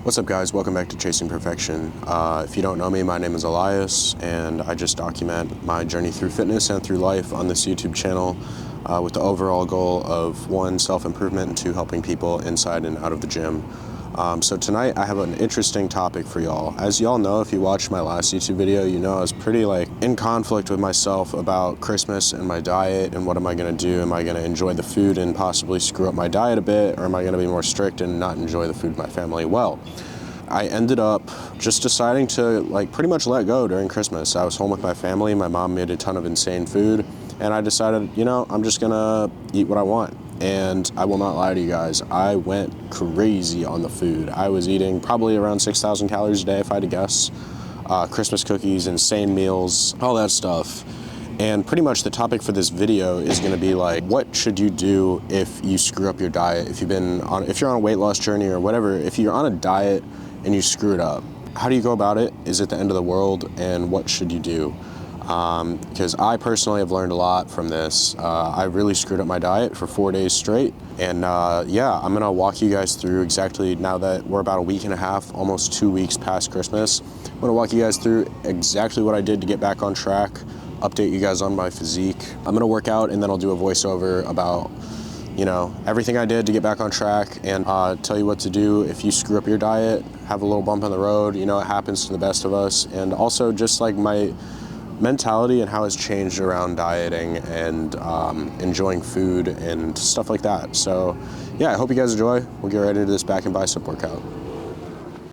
What's up, guys? Welcome back to Chasing Perfection. If you don't know me, my name is Elias, and I just document my journey through fitness and through life on this YouTube channel with the overall goal of 1, self-improvement, and 2, helping people inside and out of the gym. So tonight I have an interesting topic for y'all. As y'all know, if you watched my last YouTube video, you know I was pretty in conflict with myself about Christmas and my diet and what am I gonna do? Am I gonna enjoy the food and possibly screw up my diet a bit, or am I gonna be more strict and not enjoy the food of my family? Well, I ended up just deciding to pretty much let go during Christmas. I was home with my family, my mom made a ton of insane food, and I decided, I'm just gonna eat what I want. And I will not lie to you guys, I went crazy on the food. I was eating probably around 6,000 calories a day if I had to guess. Christmas cookies, insane meals, all that stuff. And pretty much the topic for this video is gonna be what should you do if you screw up your diet? If you're on a weight loss journey or whatever, if you're on a diet and you screw it up, how do you go about it? Is it the end of the world? And what should you do? Because I personally have learned a lot from this. I really screwed up my diet for 4 days straight. And yeah, I'm gonna walk you guys through exactly, now that we're about a week and a half, almost 2 weeks past Christmas, I'm gonna walk you guys through exactly what I did to get back on track, update you guys on my physique. I'm gonna work out and then I'll do a voiceover about everything I did to get back on track, and tell you what to do if you screw up your diet, have a little bump in the road. It happens to the best of us. And also just my mentality and how it's changed around dieting and enjoying food and stuff like that. So yeah, I hope you guys enjoy. We'll get right into this back and bicep workout.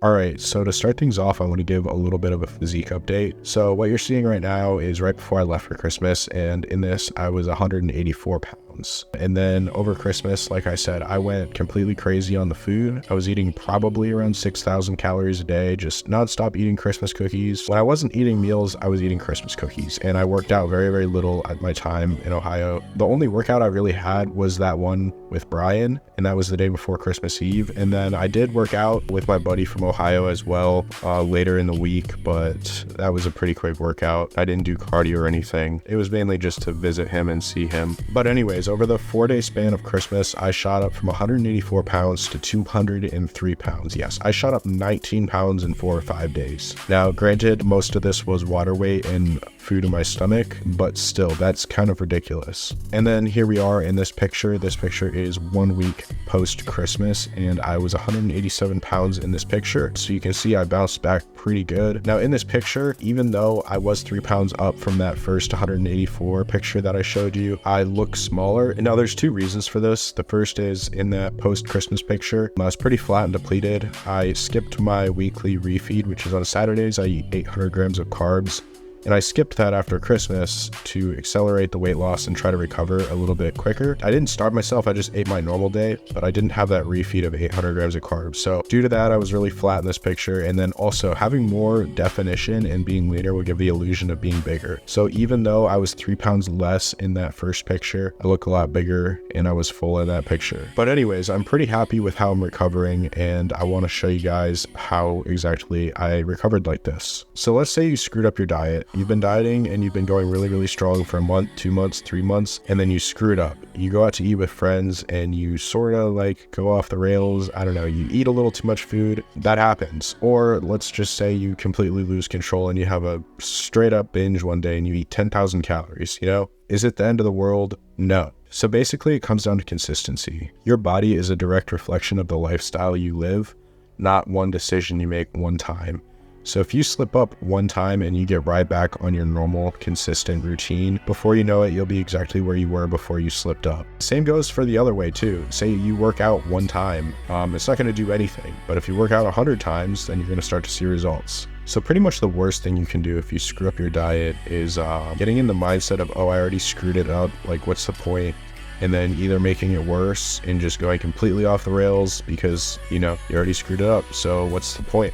All right, so to start things off, I want to give a little bit of a physique update. So what you're seeing right now is right before I left for Christmas, and in this, I was 184 pounds. And then over Christmas, like I said, I went completely crazy on the food. I was eating probably around 6,000 calories a day, just nonstop eating Christmas cookies. When I wasn't eating meals, I was eating Christmas cookies, and I worked out very, very little at my time in Ohio. The only workout I really had was that one with Brian, and that was the day before Christmas Eve. And then I did work out with my buddy from Ohio as well later in the week, but that was a pretty quick workout. I didn't do cardio or anything. It was mainly just to visit him and see him. But anyways, over the 4-day span of Christmas, I shot up from 184 pounds to 203 pounds. Yes, I shot up 19 pounds in 4 or 5 days. Now, granted, most of this was water weight and food in my stomach, but still, that's kind of ridiculous. And then here we are in this picture. This picture is 1 week post Christmas, and I was 187 pounds in this picture. So you can see I bounced back pretty good. Now in this picture, even though I was 3 pounds up from that first 184 picture that I showed you, I look smaller. And now there's 2 reasons for this. The first is in that post Christmas picture, I was pretty flat and depleted. I skipped my weekly refeed, which is on Saturdays. I eat 800 grams of carbs. And I skipped that after Christmas to accelerate the weight loss and try to recover a little bit quicker. I didn't starve myself, I just ate my normal day, but I didn't have that refeed of 800 grams of carbs. So due to that, I was really flat in this picture. And then also having more definition and being leaner will give the illusion of being bigger. So even though I was 3 pounds less in that first picture, I look a lot bigger and I was full in that picture. But anyways, I'm pretty happy with how I'm recovering, and I want to show you guys how exactly I recovered like this. So let's say you screwed up your diet. You've been dieting and you've been going really, really strong for a month, 2 months, 3 months, and then you screw it up. You go out to eat with friends and you sort of go off the rails. I don't know, you eat a little too much food. That happens. Or let's just say you completely lose control and you have a straight up binge one day and you eat 10,000 calories, Is it the end of the world? No. So basically it comes down to consistency. Your body is a direct reflection of the lifestyle you live, not one decision you make one time. So if you slip up one time and you get right back on your normal, consistent routine, before you know it, you'll be exactly where you were before you slipped up. Same goes for the other way too. Say you work out one time, it's not going to do anything. But if you work out 100 times, then you're going to start to see results. So pretty much the worst thing you can do if you screw up your diet is getting in the mindset of, oh, I already screwed it up. What's the point? And then either making it worse and just going completely off the rails because, you already screwed it up. So what's the point?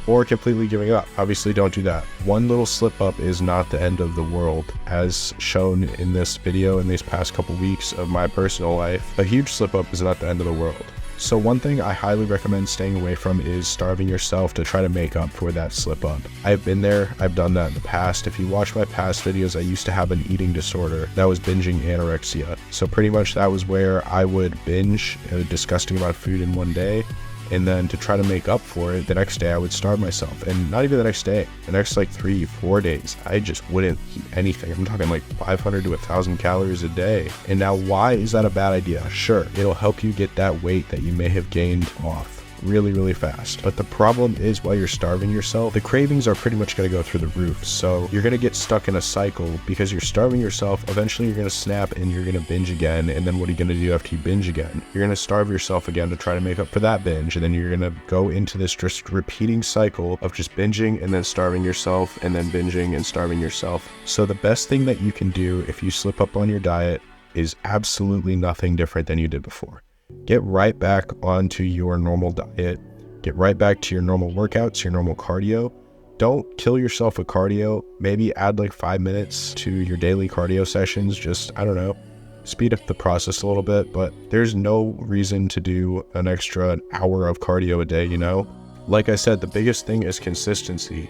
Or completely giving up. Obviously don't do that. One little slip up is not the end of the world. As shown in this video in these past couple weeks of my personal life, a huge slip up is not the end of the world. So one thing I highly recommend staying away from is starving yourself to try to make up for that slip up. I've been there, I've done that in the past. If you watch my past videos, I used to have an eating disorder that was binging anorexia. So pretty much that was where I would binge a disgusting amount of food in one day, And then to try to make up for it, the next day I would starve myself. And not even the next day, the next like 3-4 days, I just wouldn't eat anything. I'm talking like 500 to 1,000 calories a day. And now why is that a bad idea? Sure, it'll help you get that weight that you may have gained off really fast. But the problem is, while you're starving yourself, the cravings are pretty much going to go through the roof. So you're going to get stuck in a cycle because you're starving yourself. Eventually you're going to snap and you're going to binge again. And then what are you going to do after you binge again? You're going to starve yourself again to try to make up for that binge. And then you're going to go into this just repeating cycle of just binging and then starving yourself and then binging and starving yourself. So the best thing that you can do if you slip up on your diet is absolutely nothing different than you did before. Get right back onto your normal diet. Get right back to your normal workouts, your normal cardio. Don't kill yourself with cardio. Maybe add like 5 minutes to your daily cardio sessions. Just, I don't know, speed up the process a little bit, but there's no reason to do an extra hour of cardio a day, you know? Like I said, the biggest thing is consistency.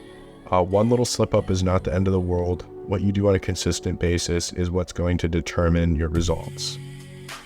One little slip up is not the end of the world. What you do on a consistent basis is what's going to determine your results.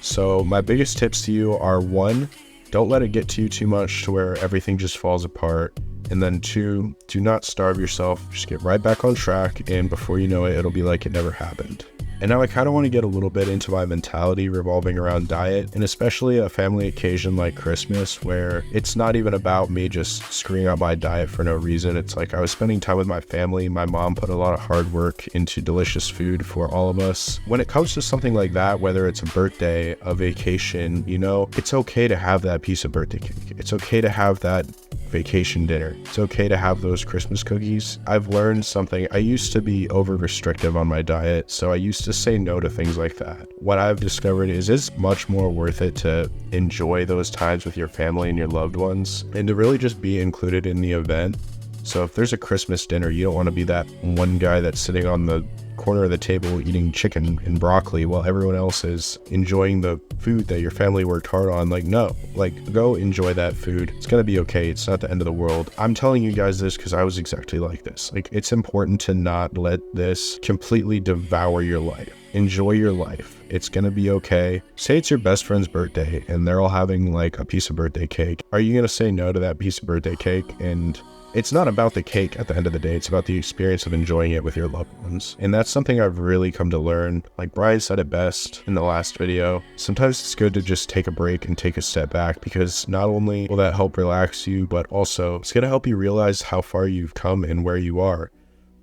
So my biggest tips to you are: 1, don't let it get to you too much to where everything just falls apart. And then 2, do not starve yourself. Just get right back on track, and before you know it, it'll be like it never happened. And now I kind of want to get a little bit into my mentality revolving around diet, and especially a family occasion like Christmas, where it's not even about me just screwing up my diet for no reason. It's like I was spending time with my family. My mom put a lot of hard work into delicious food for all of us. When it comes to something like that, whether it's a birthday, a vacation, you know, it's okay to have that piece of birthday cake. It's okay to have that vacation dinner. It's okay to have those Christmas cookies. I've learned something. I used to be over restrictive on my diet, so I used to say no to things like that. What I've discovered is it's much more worth it to enjoy those times with your family and your loved ones, and to really just be included in the event. So if there's a Christmas dinner, you don't want to be that one guy that's sitting on the corner of the table eating chicken and broccoli while everyone else is enjoying the food that your family worked hard on. Like, no, like, go enjoy that food. It's gonna be okay. It's not the end of the world. I'm telling you guys this because I was exactly like this. Like, it's important to not let this completely devour your life. Enjoy your life. It's gonna be okay. Say it's your best friend's birthday and they're all having like a piece of birthday cake. Are you gonna say no to that piece of birthday cake? And it's not about the cake at the end of the day. It's about the experience of enjoying it with your loved ones. And that's something I've really come to learn. Like Brian said it best in the last video, sometimes it's good to just take a break and take a step back, because not only will that help relax you, but also it's gonna help you realize how far you've come and where you are.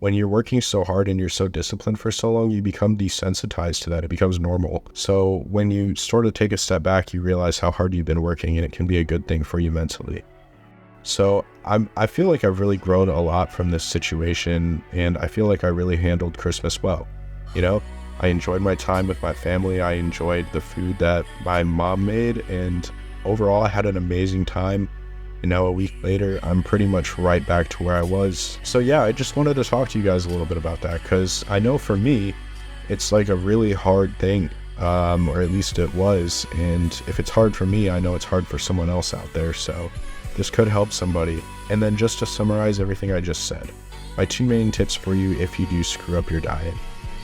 When you're working so hard and you're so disciplined for so long, you become desensitized to that. It becomes normal. So when you sort of take a step back, you realize how hard you've been working, and it can be a good thing for you mentally. So I feel like I've really grown a lot from this situation, and I feel like I really handled Christmas well. You know, I enjoyed my time with my family. I enjoyed the food that my mom made, and overall I had an amazing time. And now a week later, I'm pretty much right back to where I was. So yeah, I just wanted to talk to you guys a little bit about that, because I know for me, it's like a really hard thing, or at least it was. And if it's hard for me, I know it's hard for someone else out there. So this could help somebody. And then just to summarize everything I just said, my 2 main tips for you if you do screw up your diet.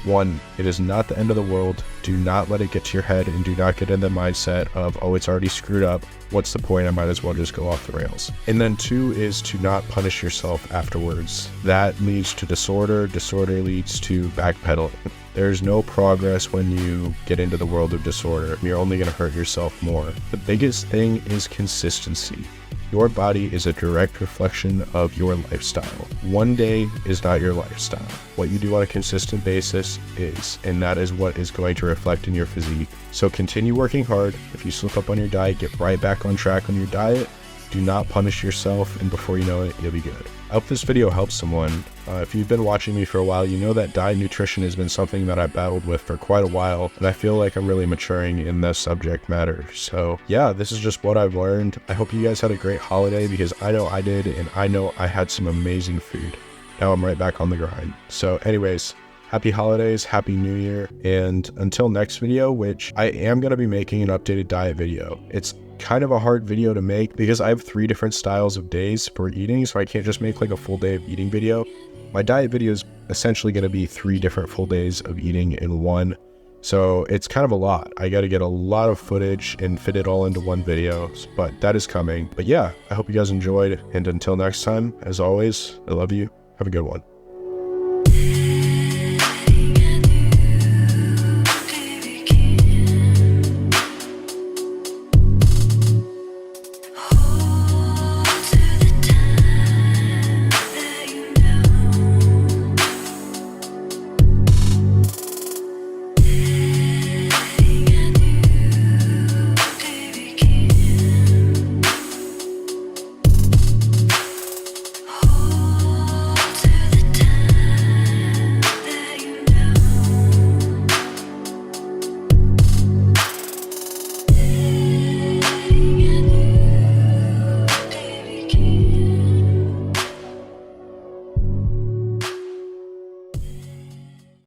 1, it is not the end of the world. Do not let it get to your head, and do not get in the mindset of, oh, it's already screwed up. What's the point? I might as well just go off the rails. And then 2 is to not punish yourself afterwards. That leads to disorder. Disorder leads to backpedaling. There's no progress when you get into the world of disorder. You're only going to hurt yourself more. The biggest thing is consistency. Your body is a direct reflection of your lifestyle. One day is not your lifestyle. What you do on a consistent basis is, and that is what is going to reflect in your physique. So continue working hard. If you slip up on your diet, get right back on track on your diet. Do not punish yourself, and before you know it, you'll be good. I hope this video helps someone. If you've been watching me for a while, you know that diet and nutrition has been something that I've battled with for quite a while, and I feel like I'm really maturing in this subject matter. So yeah, this is just what I've learned. I hope you guys had a great holiday, because I know I did, and I know I had some amazing food. Now I'm right back on the grind. So anyways, happy holidays, happy new year, and until next video, which I am going to be making an updated diet video. It's kind of a hard video to make because I have 3 different styles of days for eating, so I can't just make like a full day of eating video. My diet video is essentially going to be 3 different full days of eating in one. So it's kind of a lot. I got to get a lot of footage and fit it all into one video, but that is coming. But yeah, I hope you guys enjoyed. And until next time, as always, I love you. Have a good one.